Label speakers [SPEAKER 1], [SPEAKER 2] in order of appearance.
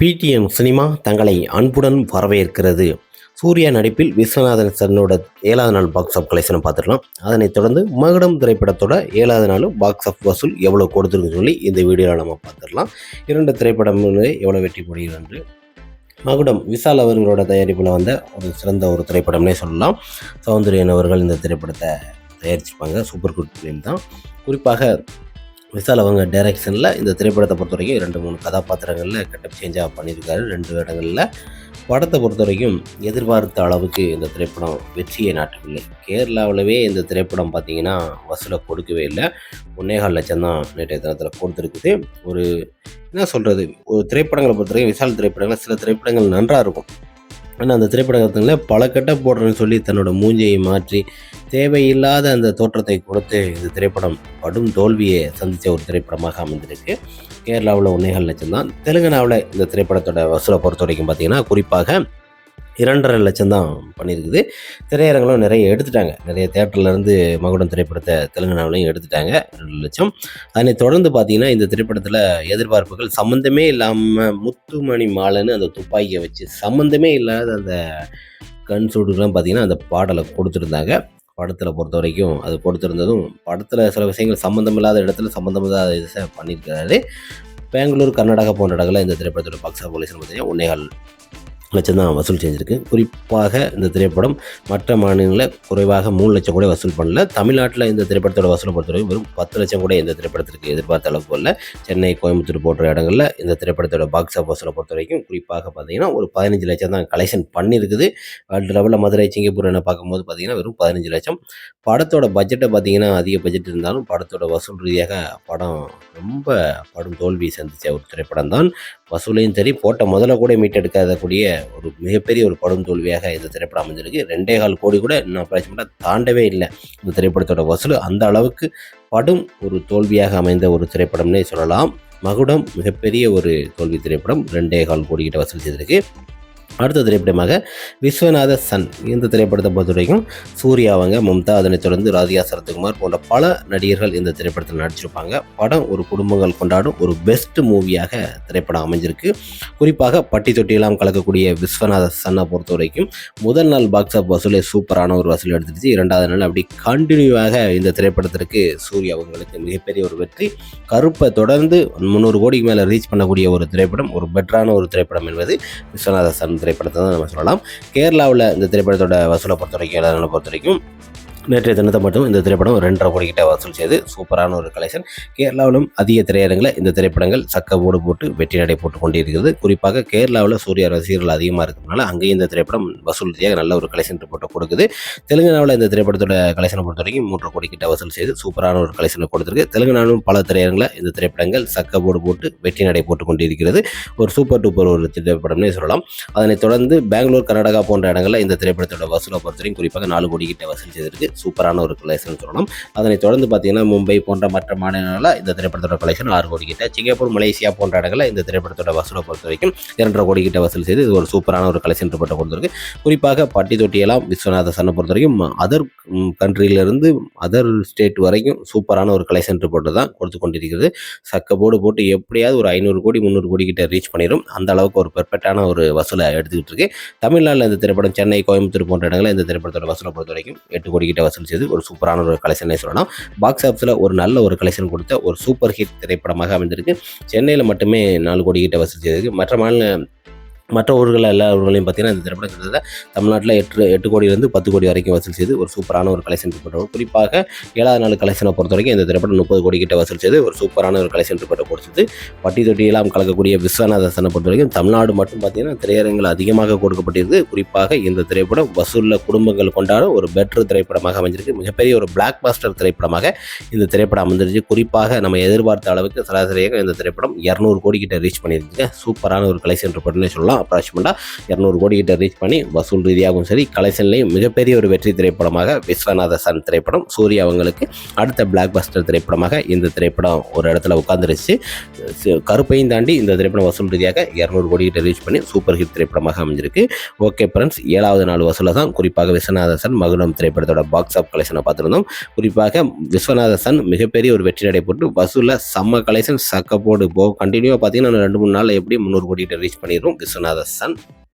[SPEAKER 1] பிடிஎம் cinema தங்களை அன்புடன் வரவேற்கிறது. சூர்யா நடிப்பில் விஸ்வநாதன் சன்னோட 7வது நாள் பாக்ஸ் ஆஃப் கலெக்ஷனை பார்த்துடலாம். அதனைத் தொடர்ந்து மகுடம் திரைப்படத்தோட 7வது நாள் பாக்ஸ் ஆஃப் வசூல் எவ்வளோ கொடுத்துருக்குன்னு சொல்லி இந்த வீடியோவில் நம்ம பார்த்துடலாம். 2 திரைப்படம் எவ்வளோ வெற்றி போடுகிறது என்று. மகுடம் விஷால் அவர்களோட தயாரிப்பில் வந்த ஒரு சிறந்த ஒரு திரைப்படம்னே சொல்லலாம். சௌந்தர்யன் அவர்கள் இந்த திரைப்படத்தை தயாரிச்சிருப்பாங்க. சூப்பர் குட் ஃபிலிம் தான். குறிப்பாக விஷால் அவங்க டைரக்ஷனில் இந்த திரைப்படத்தை பொறுத்த வரைக்கும் 2-3 கதாபாத்திரங்களில் கெட்டப் சேஞ்சாக பண்ணியிருக்காரு 2 இடங்களில். படத்தை பொறுத்த வரைக்கும் எதிர்பார்த்த அளவுக்கு இந்த திரைப்படம் வெற்றியை நாட்டவில்லை. கேரளாவிலவே இந்த திரைப்படம் பார்த்திங்கன்னா வசூலை கொடுக்கவே இல்லை. 1.25 லட்சம் தான் நேற்றைய தினத்தில் கொடுத்துருக்குது. ஒரு என்ன சொல்கிறது, ஒரு திரைப்படங்களை பொறுத்த வரைக்கும் விஷால் திரைப்படங்கள் சில திரைப்படங்கள் நன்றாக இருக்கும். ஆனால் அந்த திரைப்படத்தில் பல கட்ட போடுறேன்னு சொல்லி தன்னோட மூஞ்சியை மாற்றி தேவையில்லாத அந்த தோற்றத்தை கொடுத்து இந்த திரைப்படம் கடும் தோல்வியை சந்தித்த ஒரு திரைப்படமாக அமைந்திருக்கு. கேரளாவில் 1.25 லட்சம் தான். தெலுங்கானாவில் இந்த திரைப்படத்தோட வசூலை பொறுத்த வரைக்கும் பார்த்திங்கன்னா குறிப்பாக 2.5 லட்சம் தான் பண்ணியிருக்குது. திரையரங்களும் நிறைய எடுத்துட்டாங்க. நிறைய தேட்டர்லேருந்து மகுடம் திரைப்படத்தை தெலுங்கானாவிலையும் எடுத்துட்டாங்க 2 லட்சம். அதனை தொடர்ந்து பார்த்திங்கன்னா இந்த திரைப்படத்தில் எதிர்பார்ப்புகள் சம்மந்தமே இல்லாமல் முத்துமணி மாலைன்னு அந்த துப்பாக்கியை வச்சு சம்மந்தமே இல்லாத அந்த கண் சூடுகள்லாம் பார்த்திங்கன்னா அந்த பாடலை கொடுத்துருந்தாங்க. படத்தில் பொறுத்த வரைக்கும் அது கொடுத்துருந்ததும் படத்தில் சில விஷயங்கள் சம்மந்தமில்லாத இடத்துல சம்மந்தமில்லாத இதை பண்ணியிருக்கிறாரு. பெங்களூர், கர்நாடகா போன்ற இடங்களில் இந்த திரைப்படத்தோட பாக்ஸ் ஆஃப் கலெக்ஷன் பார்த்திங்கன்னா 1.25 லட்சம் தான் வசூல் செஞ்சுருக்கு. குறிப்பாக இந்த திரைப்படம் மற்ற மாநிலங்களில் குறைவாக 3 லட்சம் கூட வசூல் பண்ணல. தமிழ்நாட்டில் இந்த திரைப்படத்தோட வசூலை பொறுத்தவரைக்கும் வெறும் 10 லட்சம் கூட இந்த திரைப்படத்திற்கு எதிர்பார்த்த அளவுக்கு இல்லை. சென்னை, கோயம்புத்தூர் போன்ற இடங்களில் இந்த திரைப்படத்தோட பாக்ஸ் ஆஃப் வசூலை பொறுத்த வரைக்கும் குறிப்பாக பார்த்திங்கன்னா ஒரு 15 லட்சம் தான் கலெக்ஷன் பண்ணியிருக்குது. வேர்ல்டு லெவலில் மதுரை, சிங்கப்பூர் என பார்க்கும்போது பார்த்திங்கன்னா வெறும் 15 லட்சம். படத்தோட பட்ஜெட்டை பார்த்திங்கன்னா அதிக பட்ஜெட் இருந்தாலும் படத்தோட வசூல் ரீதியாக படம் ரொம்ப படும் தோல்வி சந்தித்த ஒரு திரைப்படம் தான். வசூலையும் சரி போட்ட முதல்ல கூட மீட்டெடுக்காதக்கூடிய ஒரு மிகப்பெரிய ஒரு படும் தோல்வியாக இந்த திரைப்படம் அமைஞ்சிருக்கு. 2.25 கோடி கூட இன்னும் அப்ராக்சிமேட்டாக தாண்டவே இல்லை இந்த திரைப்படத்தோட வசூல். அந்த அளவுக்கு படும் ஒரு தோல்வியாக அமைந்த ஒரு திரைப்படம்னே சொல்லலாம். மகுடம் மிகப்பெரிய ஒரு தோல்வி திரைப்படம். 2.25 கோடி கிட்ட வசூல் செய்திருக்கு. அடுத்த திரைப்படமாக விஸ்வநாத சன். இந்த திரைப்படத்தை பொறுத்த வரைக்கும் சூர்யா அவங்க, மம்தா, அதனைத் தொடர்ந்து ராதிகா சரத்குமார் போன்ற பல நடிகர்கள் இந்த திரைப்படத்தில் நடிச்சிருப்பாங்க. படம் ஒரு குடும்பங்கள் கொண்டாடும் ஒரு பெஸ்ட் மூவியாக திரைப்படம் அமைஞ்சிருக்கு. குறிப்பாக பட்டி தொட்டியெல்லாம் கலக்கக்கூடிய விஸ்வநாத சன்னை பொறுத்த வரைக்கும் முதல் நாள் பாக்ஸ் ஆஃப் வசூலை சூப்பரான ஒரு வசூல் எடுத்துருச்சு. 2வது நாள் அப்படி கண்டினியூவாக இந்த திரைப்படத்திற்கு சூர்யா அவங்களுக்கு மிகப்பெரிய ஒரு வெற்றி. கருப்பை தொடர்ந்து 300 கோடிக்கு மேலே ரீச் பண்ணக்கூடிய ஒரு திரைப்படம், ஒரு பெட்டரான ஒரு திரைப்படம் என்பது விஸ்வநாத சன் திரைப்படத்தை தான் நம்ம சொல்லலாம். கேரளாவில் இந்த திரைப்படத்தோட வசூலை பொறுத்த வரைக்கும் 7வது பொறுத்த வரைக்கும் நேற்றைய தினத்தை மட்டும் இந்த திரைப்படம் 2.5 கோடி கிட்ட வசூல் செய்து சூப்பரான ஒரு கலெக்ஷன். கேரளாவிலும் அதிக திரையரங்கில் இந்த திரைப்படங்கள் சக்கபோடு போட்டு வெற்றி நடை போட்டு கொண்டிருக்கிறது. குறிப்பாக கேரளாவில் சூர்யா ரசிகர்கள் அதிகமாக இருக்கிறதுனால அங்கேயும் இந்த திரைப்படம் வசூல் ரீதியாக நல்ல ஒரு கலெக்ஷன் ரிப்போர்ட்டை கொடுக்குது. தெலுங்கானாவில் இந்த திரைப்படத்தோட கலெக்ஷனை பொறுத்த வரைக்கும் 3 கோடி கிட்ட வசூல் செய்து சூப்பரான ஒரு கலெக்ஷனை கொடுத்துருக்கு. தெலுங்கானாவிலும் பல திரையரங்கில் இந்த திரைப்படங்கள் சக்கபோடு போட்டு வெற்றி நடை போட்டு கொண்டிருக்கிறது. ஒரு சூப்பர் டூப்பர் ஒரு திரைப்படம்னே சொல்லலாம். அதனைத் தொடர்ந்து பெங்களூர், கர்நாடகா போன்ற இடங்களில் இந்த திரைப்படத்தோட வசூலை பொறுத்த வரைக்கும் குறிப்பாக 4 கோடி கிட்ட வசூல் செய்திருக்கு. சூப்பரான ஒரு கலெக்ஷன் சொல்லலாம். அதனைத் தொடர்ந்து பார்த்தீங்கன்னா மும்பை போன்ற மற்ற மாநிலங்களில் இந்த திரைப்படத்தோட கலெக்ஷன் 6 கோடி கிட்ட, சிங்கப்பூர், மலேசியா போன்ற இடங்களில் இந்த திரைப்படத்தோட வசூலை பொறுத்த வரைக்கும் 2.5 கோடி கிட்ட வசூல் செய்து இது ஒரு சூப்பரான ஒரு கலெக்ஷன் ரிப்போர்ட்டை கொடுத்துருக்கு. குறிப்பாக பட்டி தொட்டியெல்லாம் விஸ்வநாத சன்னை பொறுத்த வரைக்கும் அதர் கண்ட்ரியிலிருந்து அதர் ஸ்டேட் வரைக்கும் சூப்பரான ஒரு கலெக்ஷன் ரிப்போர்ட்டு தான் கொடுத்து கொண்டிருக்கிறது. சக்கப்போடு போட்டு எப்படியாவது ஒரு 500 கோடி 300 கோடி கிட்ட ரீச் பண்ணிடும். அந்த அளவுக்கு ஒரு பெர்ஃபெக்டான ஒரு வசூலை எடுத்துக்கிட்டு இருக்கு. தமிழ்நாட்டில் இந்த திரைப்படம் சென்னை, கோயம்புத்தூர் போன்ற இடங்களில் இந்த திரைப்படத்தோட வசூலை பொறுத்த வரைக்கும் 8 கோடி கிட்ட வசூல் செய்து ஒரு சூப்பரான ஒரு கலெக்ஷனே சொல்லலாம். பாக்ஸ் ஆஃபீஸில் ஒரு நல்ல ஒரு கலெக்ஷன் கொடுத்த ஒரு சூப்பர் ஹிட் திரைப்படமாக அமைந்திருக்கு. சென்னையில் மட்டுமே 4 கோடி கிட்ட வசூல் செய்திருக்கு. மற்ற ஊர்களில் எல்லா ஊர்களையும் பார்த்தீங்கன்னா இந்த திரைப்படம் கிட்டத்தட்ட தமிழ்நாட்டில் 8 கோடியிலிருந்து 10 கோடி வரைக்கும் வசூல் செய்து ஒரு சூப்பரான ஒரு கலெக்ஷன் ரிப்போர்ட். குறிப்பாக 7வது நாள் கலெக்ஷனை பொறுத்த வரைக்கும் இந்த திரைப்படம் 30 கோடி கிட்ட வசூல் செய்து ஒரு சூப்பரான ஒரு கலெக்ஷன் ரிப்போர்ட்டை கொடுத்தது. பட்டி தொட்டியெல்லாம் கலக்கக்கூடிய விஸ்வநாத சன்னை பொறுத்த வரைக்கும் தமிழ்நாடு மட்டும் பார்த்தீங்கன்னா திரையரங்கில் அதிகமாக கொடுக்கப்பட்டிருக்கு. குறிப்பாக இந்த திரைப்படம் வசூலில் குடும்பங்கள் கொண்டாடும் ஒரு பெட்டர் திரைப்படமாக அமைஞ்சிருக்கு. மிகப்பெரிய ஒரு பிளாக் பாஸ்டர் திரைப்படமாக இந்த திரைப்படம் அமைஞ்சிருச்சு. குறிப்பாக நம்ம எதிர்பார்த்த அளவுக்கு சராசரியாக இந்த திரைப்படம் 200 கோடி கிட்ட ரீச் பண்ணியிருக்குங்க. சூப்பரான ஒரு கலெக்ஷன் ரிப்போர்ட்னே சொல்லலாம். சொல்லலாம். அப்ராக்சிமேட்டாக 200 கோடி கிட்ட ரீச் பண்ணி வசூல் ரீதியாகவும் சரி கலெக்ஷன்லேயும் மிகப்பெரிய ஒரு வெற்றி திரைப்படமாக விஸ்வநாத சன் திரைப்படம் சூர்யா அவங்களுக்கு அடுத்த பிளாக் பஸ்டர் திரைப்படமாக இந்த திரைப்படம் ஒரு இடத்துல உட்காந்துருச்சு. கருப்பையும் தாண்டி இந்த திரைப்படம் வசூல் ரீதியாக 200 கோடி கிட்ட ரீச் பண்ணி சூப்பர் ஹிட் திரைப்படமாக அமைஞ்சிருக்கு. ஓகே ஃப்ரெண்ட்ஸ், 7வது நாள் வசூலில் தான் குறிப்பாக விஸ்வநாத சன் மகுடம் திரைப்படத்தோட பாக்ஸ் ஆஃப் கலெக்ஷனை பார்த்துருந்தோம். குறிப்பாக விஸ்வநாத சன் மிகப்பெரிய ஒரு வெற்றி நடைபெற்று வசூலில் செம்ம கலெக்ஷன் சக்கப்போடு கண்டினியூவாக பார்த்தீங்கன்னா 2-3 நாளில் எப்படி 300 கோடி கிட்ட ரீச் பண்ணிடும் விஸ்வநாத சன்.